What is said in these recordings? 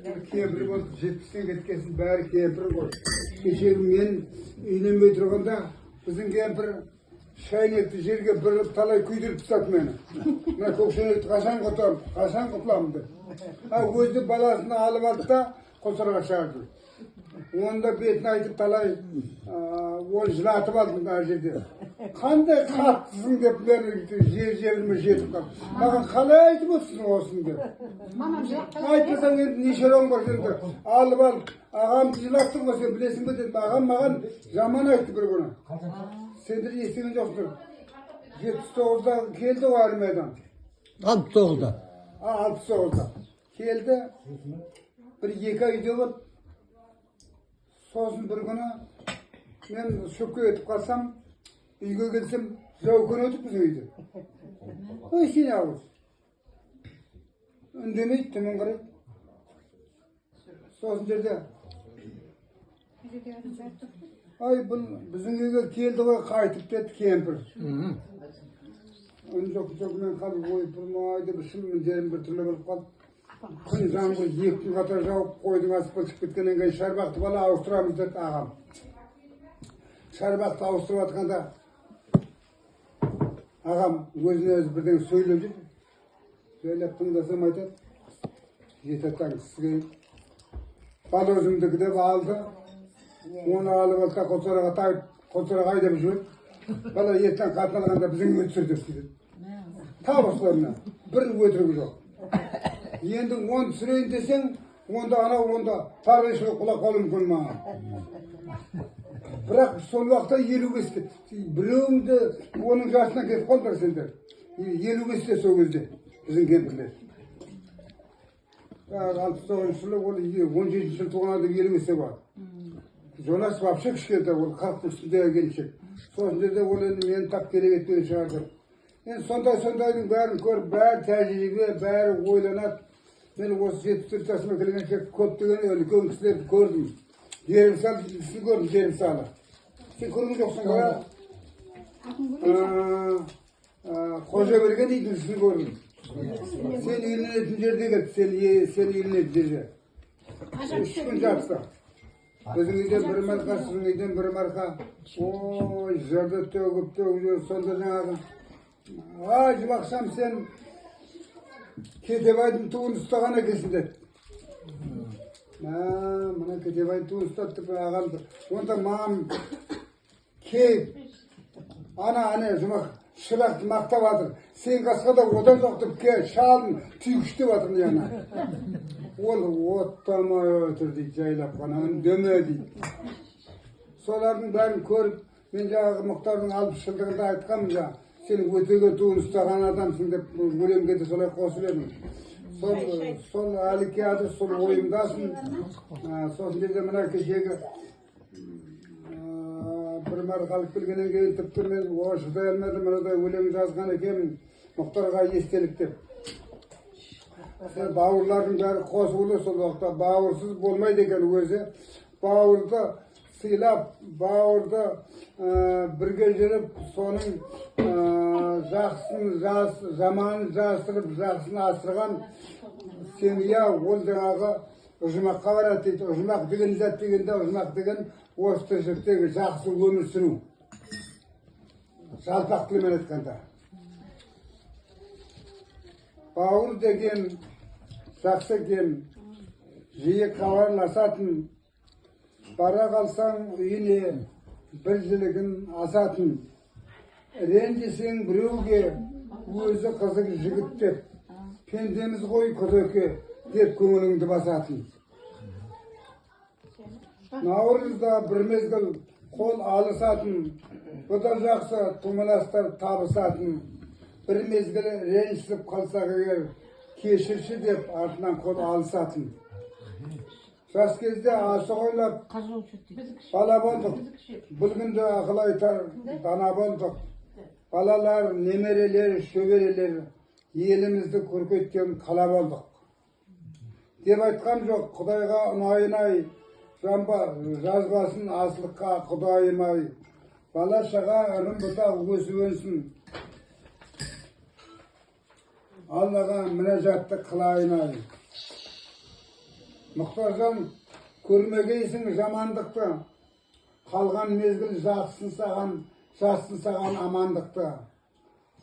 Kempir болды, 70'ten кеткесін бәрі кемпір ғой. Кешегі мен үйленбей тұрғанда біздің кемпір шайнекті жерге бір талай күйдіріп тастады мені. Мына көкшенекті қашан құтамын, қашан құтыламын деп. Өзі баласını алып алды да қосырға шығарды. Онда бетін айтып талай оны жылатып алдым мына жерде. Қандай қаттысың деп мені жер-жеріме жетіп қалды. Маған қалай айтып отырсың осыны деп. Айтпасаң енді неше рong бар сенде. Алып алып, ағамды жылаттың ба сен білесің бе деді. Ағам маған жаман айтты бір күні. Сендер естіген жоқсыңдар. 79'da келді ғой армиядан. 69'da. 69'da. Келді. Bir екі үйде болып. Сосын бір күні мен шөпке өтіп қалсам, үйге келсем, жаукен өтіп біздің үйде. Ой, сен ауыз. Үндемейді, төмен қарайды. Сосын жерде. Ай, бұл біздің үйге келді ғой, қайтып деді кемпір. Үн жоқ мен қалып ойып тұрмайды, бір шынымен жерім бір түрлі болып қалды. Күн жаңбыр 2 күн қатар жауып қойдың асып шығып кеткеннен кейін шарбақты бала ауыстырамыз деді ағам. Шарбақты ауыстырып жатқанда ағам өзіне өзі бірден сөйлеп жүр. Сөйлеп тыңдасам айтады. Жетаттан сізге бал өзімдікі деп алды. Оны алып алса қолсораға тайып, қолсораға айдап жүреді. Бала ертең қатын алғанда біздің үйге түсір деп сөйледі. Тап осыларына бір өтірігі жоқ. Енді оны түсірейін десең, онда парвайшыға құлақ қалу мүмкін маған. Бірақ сол уақытта 55-те. Біреуіңді оның жасына кетіп қалдар сендер. 55-те сол кезде біздің кемпірлер. 69 жылы, 17 жыл туған адам 55-те бар. Жонас вообще кішкентай, ол 40 үстіндегі келіншек. Сосын жерде ол енді мені тап керек етпеуі шығарды. Енді сондайдың бәрін көріп, бәрі тәжірибе, бәрі ойланады. Мен осы 74 жасыма келгенше көптеген үлкен кісілерді көрдім. Жерімсал кісіні көрдім, Жерімсалы. Сен көрген жоқсың ғой? Қожаберген дейтін кісіні көрдім. Сен үйленетін жерде кет, сен үйленетін жерде. 3 күн жатса. Біздің үйден бір марқа, сіздің үйден бір марқа. Ой, жырды төгіп, сонда жаңағы. Ай, жұмақшам сен Кетебайдың туын ұстаған екенсің деді. Мына Кетебайдың туын ұстады деп ағамды. Онда маған кейіп, ана жұмақ шырақты мақтап жатыр. Сен қасқада одан жоқ деп шалын түйгіштеп жатыр яна. Ол оттамай отыр дейді, жайлап қана үндеме дейді. Солардың бәрін көріп, мен жаңағы Мұхтардың 60 жылдығында айтқанмын жаңағы. Сен өтеге туын ұстаған адамсың деп өлеңге де солай қосып едім. Сол әлі қазір сол ойымдасын. Сосын жерде мына кешегі бір марқалып келгеннен кейін тіпті мен шыдай алмадым, мынадай өлең жазған екенмін Мұхтарға естелік деп. Бауырлардың бәрі қосылды сол уақытта, бауырсыз болмайды екен өзі. Бауырды сыйлап, бауырды бірге жүріп, соның жаманын жастырып, жақсын асырған семья, ол жаңағы ұжымаққа барады дейді. Ұжымақ деген зат дегенде, ұжымақ деген осы тіршіліктегі жақсы өмір сүру. Жалпақ тілмен айтқанда. Бауыр деген жақсы екен, жиі хабарласатын, бара қалсаң үйіне бір жілігін асатын. Ренжісең біреуге өзі қызық жігіт деп, пендеміз ғой күреке деп көңіліңді басатын. Наурызда бір мезгіл қол алысатын, бұда жақсы тумаластар табысатын. Бір мезгіл ренжісіп қалсақ егер, кешірші деп артынан қол алысатын. Жас кезде асық ойлап, бала болдық, бұл күнде ақыл айтар дана болдық. Балалар, немерелер, шөберелер, елімізді көркейткен қала болдық. Деп айтқам жоқ, Құдайға ұнайын-ай, жазбасын асылыққа Құдайым-ай. Бала шаға ырым бұтақ өсіп өнсін. Аллаға мінәжатты қылайын-ай. мұқтажан көрмегейсің жамандықты, қалған мезгіл жақсын саған амандықты.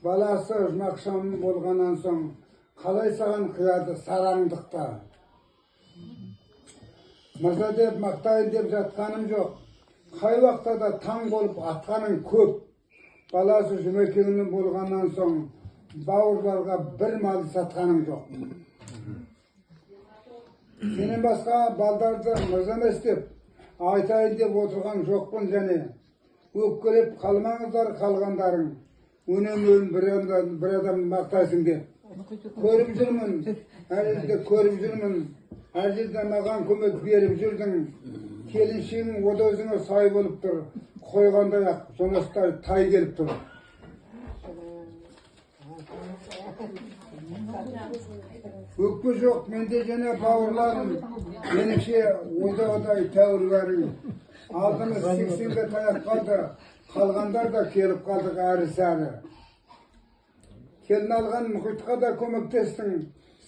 Баласы жұмақшам болғаннан соң, қалай саған қияды сараңдықты. Мырза деп мақтайын деп жатқаным жоқ, қай уақытта да таң болып атқаның көп. Баласы жұмекеңнің болғаннан соң, бауырларға бір мал сатқаның жоқ. Сенен басқа балдарды мырза емес деп айтайын деп отырған жоқпын және. Өккелеп қалмаңыздар қалғандарың, өнен бір адам мақтайсың деп. Көріп жүрмін, әлде көріп жүрмін, әлде маған көмек беріп жүрдің. Келіншегің ода өзіңе сай болып тұр, қойғандай ақ жонастай тай келіп тұр. Өкпе жоқ менде және бауырларым, меніңше одай тәуір бәрің. Алдымыз 80-ге таяп қалды, қалғандар да келіп қалдық әрі-сәрі. Келін алған мұхитқа да көмектестің,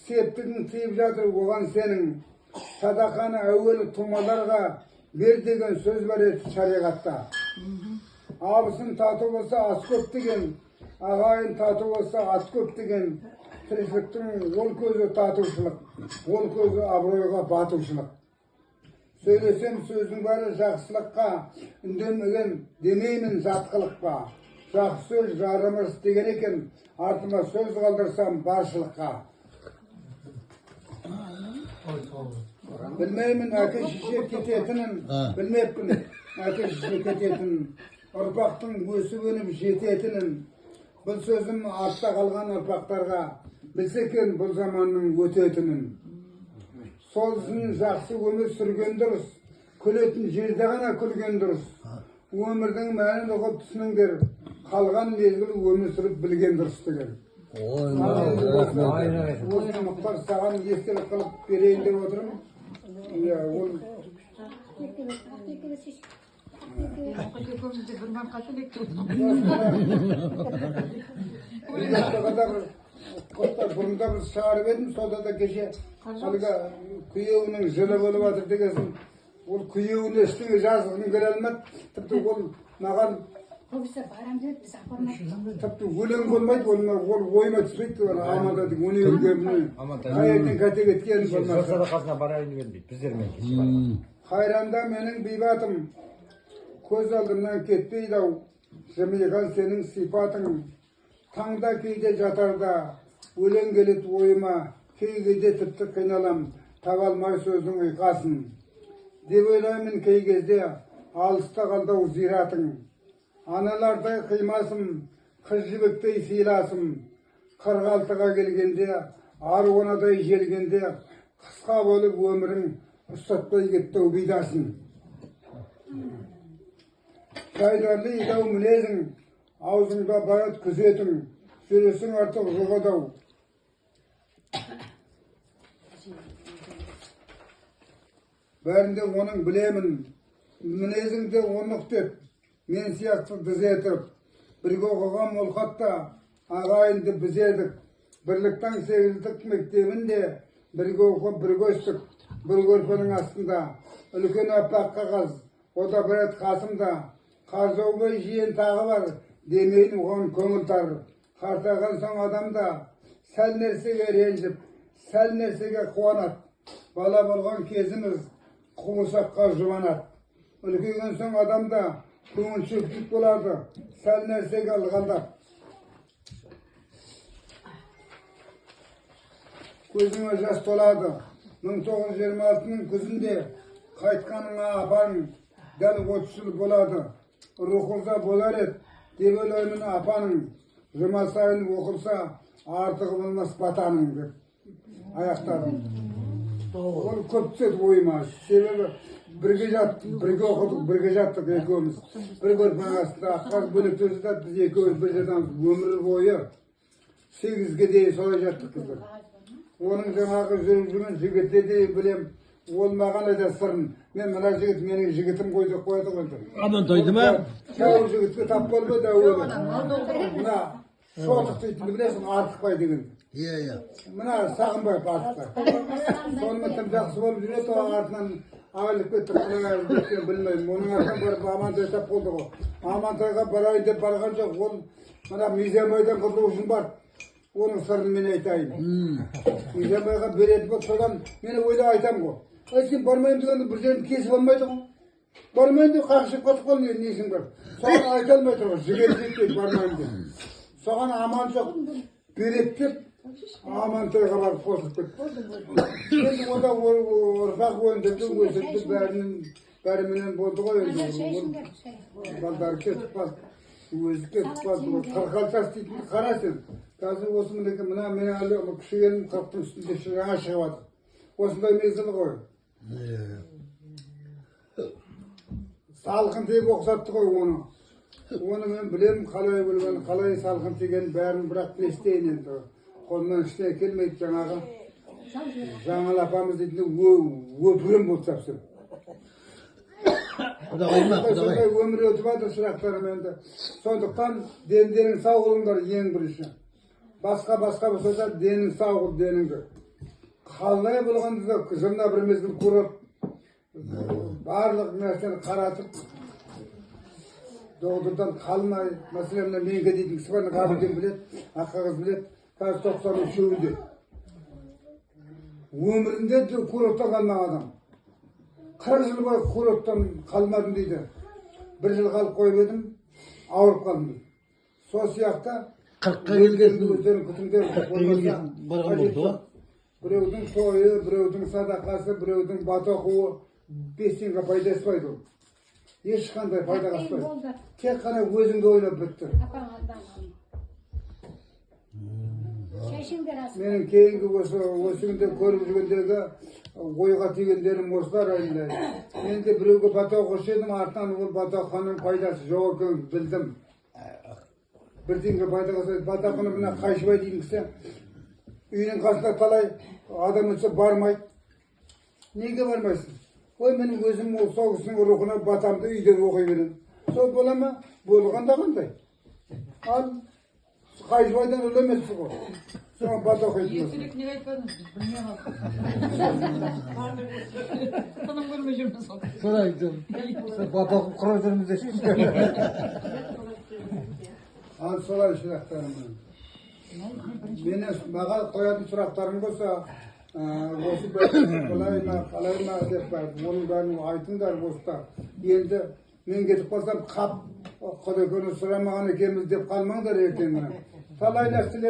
септігін тиіп жатыр оған сенің. Садақаны әуелі тумаларға бер деген сөз бар еді шариғатта. Абысын тату болса ас көп деген, ағайын тату болса ат көп деген. Тіршіліктің ол көзі татушылық, ол көзі абыройға батушылық. Сөйлесем сөздің бәрі жақсылыққа, үндемеген демеймін жатқылыққа. Жақсы сөз жарымыз деген екен, артыма сөз қалдырсам баршылыққа. Білмеймін әке шеше кететінін, білмеппін әке шеше кететінін, ұрпақтың өсіп өніп жететінін. Бұл сөзім артта қалған ұрпақтарға білсе екен бұл заманның өтетінін. Сол үшін жақсы өмір сүрген дұрыс, күлетін жерде ғана күлген дұрыс. Өмірдің мәнін ұғып түсініңдер, қалған мезгіл өмір сүріп білген дұрыс деген. Осы мұқтар саған естелік қылып берейін деп отырмын. Бұрында біз шығарып едім, сода да кеше күйеуінің жылы болып жатыр дегесін. Ол күйеуіне ештеңе жазғым келе алмады. Тіпті ол маған тіпті өлең болмайды, ол ойыма түспейді. Амада деген өнегемнің қайырдың қате кеткенін болмайды. Садақасына барайын деген дейді, біздермен кешіп. Қайранда менің бейбатым, көз алдымнан кетпейді-ау, жымиған сенің сипатың. Таңда кейде жатарда, өлең келет ойыма, кейде тіпті қиналам, таба алмай сөздің ұйқасын. Деп ойлаймын кей кезде, алыста қалдау зиратың. Аналардай қимасым, қыз жібектей сыйласым. 46-ға келгенде, аруанадай желгенде, қысқа болып өмірің ұстатпай кеттеу бидасын. Жайдарлы едау мінезің, аузыңда байат күзетің, жүресің артық жоғадау. Бәрінде оның білемін, мінезіңде онық деп, мен сияқты дізетіп, бірге оқыған молқатта ағайынды бізедік. Бірліктің сегіздік мектебінде бірге оқып бірге өстік, бір көрпенің астында. Үлкен аппақ қағаз, ода бір рет қасымда. Қарзаубай жиен тағы бар, демейін оған көңіл тар. Қартайған соң адамда сәл нәрсеге ренжіп, сәл нәрсеге қуанат. Бала болған кезіміз құмырсаққа жұбанат. Үлкейген соң адамда көңілшектік болады, сәл нәрсеге ылғалдап. Көзіңе жас толады. 1926-ның күзінде қайтқаныңа апаң дәл 30 жыл болады. Рухылса болар еді, деп ойлаймын апаның. Жұма сайын оқылса, артығы болмас батаның деп аяқтадым. Ол көп түседі ойыма. Себебі бірге жаттық, бірге оқыдық, бірге жаттық екеуміз. Бір көрпенің астында аққаз бөлек жатады, біз екеуміз бір жатамыз. Өмір бойы 8-ге дейін солай жаттық біздер. Оның жаңағы жүріп жүрген жігітте де білем, ол маған да сырын. Мен мына жігіт менің жігітім ғой деп қойды ғой. Амантайды ма? Кәу жігітке тап болмады әуелі. Мына шотық дейтінді білесің, Артықбай деген. Иә. Мына Сағынбаев бастығы. Сонымен тым жақсы болып жүреді, ол артынан ағылып кетті, қалай кеткен білмеймін. Оның артынан барып Амантай тап болды ғой. Амантайға барайын деп барған жоқ, ол мына Мизамайдан қызығушын бар. Оның сырын мен айтайын. Мизамайға береді бол, содан мен ойда айтам ғой. Сен бармайын дегенде бір жерін кесіп алмайды ғой. Бармайын деп қақшып қатып қол несің бар. Соған айта алмай тұр ғой, жігер жетпейді бармайын деп. Соған аман жоқ, береді деп Амантайға барып қосып кетті. Енді онда ұрпақ өндірді, өсірді, бәріменен болды ғой. Балдар кетіп қалды, өзі кетіп қалды. Қырқал жас дейтінді қара сен. Қазір осы мінеке мына мен әлі кішігенім 40-тың үстінде жаңа шығып жатыр. Осындай мезгіл ғой. Салқын тиіп оқсатты ғой оны. Оны мен білемін қалай білгенін, қалай салқын тигенін бәрін, бірақ естейін енді. Қолынан іштей келмейді жаңағы. Жаңал апамыз дейтінде өпірім болып сапсын. Сондай өмір өтіп жатыр шырақтарым енді. Сондықтан дендерің сау болыңдар ең бірінші. Басқа болса да денің сау қыл деніңді. Қалай болғанда да жылына бір мезгіл көріп, барлық нәрсені қаратып, доғдырдан қалмай, мәселен менге дейтін кісі бар, Ғабиден біледі, Аққа қыз біледі, қазір 93-інде. Өмірінде курорттан қалмаған адам. 40 жыл бойы курорттан қалмадым дейді. Бір жыл қалып қойып едім, ауырып қалдым дейді. Сол сияқты 40-қа келгесін, өздерің күтімдер барған болды ғой. Біреудің тойы, біреудің садақасы, біреудің бата оқуы 5 теңге пайдаспайды ол. Ешқандай пайдаға аспайды. Тек қана өзіңді ойлап бітті. Менің кейінгі осыңды көріп жүргендегі ойға тигендерім осылар айында. Мен де біреуге бата оқушы едім, артынан ол бата оққанның пайдасы жоқ екенін білдім. Бір теңге пайдаға аспайды. Бата оққаны мына Қайшыбай дейтін кісі үйінің қасында талай адам өтсе бармайды. Неге бармайсың? Ой, менің өзім сол кісінің рухына батамды үйде оқи беремін. Сол бола ма? Болғанда қандай? Ал Қайшыбайдан өлемезсің ғой. Соған бата оқитын болсын. Ертерек неге айтпадыңыз? Біз білмей қалдық. Тыным көрмей жүрміз ғой. Солай айтам. Бата оқып құра жүрміз де. Ал солай шырақтарым. Мені маған қоятын сұрақтарың болса, осы қалай ма деп оның бәрін айтыңдар болса. Енді мен кетіп қалсам қап Құдайкені сұрамаған екенбіз деп қалмаңдар ертең. Талай нәрселер